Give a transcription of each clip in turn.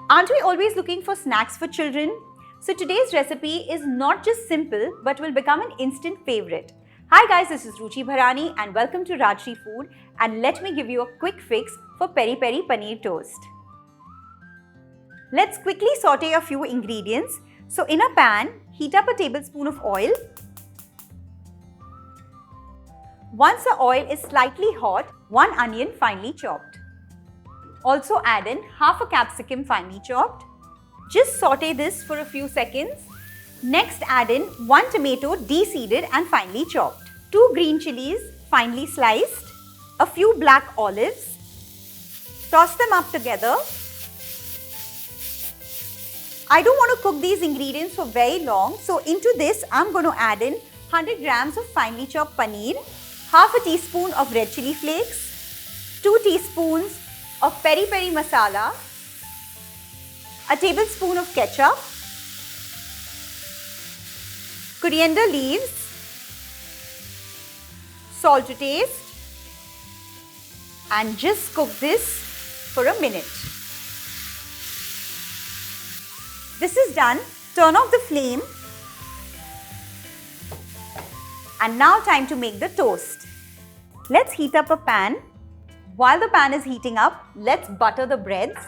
Aren't we always looking for snacks for children? So today's recipe is not just simple but will become an instant favorite. Hi guys, this is Ruchi Bharani and welcome to Rajshri Food, and let me give you a quick fix for Peri Peri Paneer Toast. Let's quickly saute a few ingredients. So in a pan, heat up a tablespoon of oil. Once the oil is slightly hot, 1 onion finely chopped. Also add in half a capsicum finely chopped. Just saute this for a few seconds. Next add in 1 tomato de-seeded and finely chopped, 2 green chillies finely sliced, a few black olives. Toss them up together. I don't want to cook these ingredients for very long, so into this I'm going to add in 100 grams of finely chopped paneer, half a teaspoon of red chilli flakes, 2 teaspoons of peri peri masala, a tablespoon of ketchup, coriander leaves, salt to taste, and just cook this for a minute. This is done. Turn off the flame. And now time to make the toast. Let's heat up a pan. While the pan is heating up, let's butter the breads.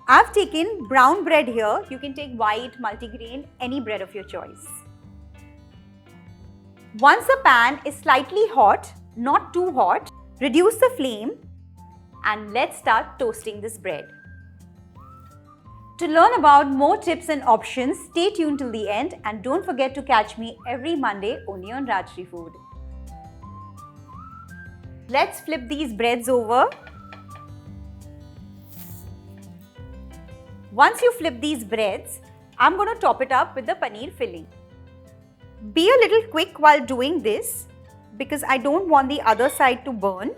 I've taken brown bread here. You can take white, multigrain, any bread of your choice. Once the pan is slightly hot, not too hot, reduce the flame and let's start toasting this bread. To learn about more tips and options, stay tuned till the end and don't forget to catch me every Monday only on Rajshri Food. Let's flip these breads over. Once you flip these breads, I'm going to top it up with the paneer filling. Be a little quick while doing this because I don't want the other side to burn.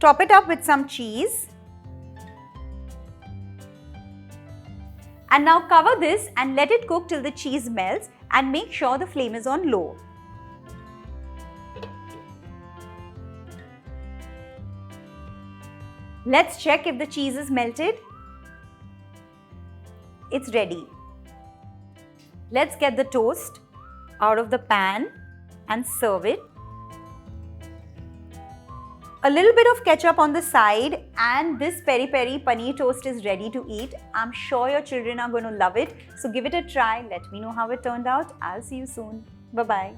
Top it up with some cheese. And now cover this and let it cook till the cheese melts, and make sure the flame is on low. Let's check if the cheese is melted. It's ready. Let's get the toast out of the pan and serve it. A little bit of ketchup on the side and this peri peri paneer toast is ready to eat. I'm sure your children are going to love it. So give it a try. Let me know how it turned out. I'll see you soon. Bye-bye.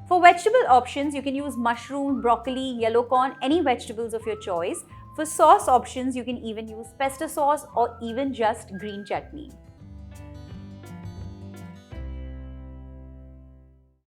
For vegetable options, you can use mushroom, broccoli, yellow corn, any vegetables of your choice. For sauce options, you can even use pesto sauce or even just green chutney.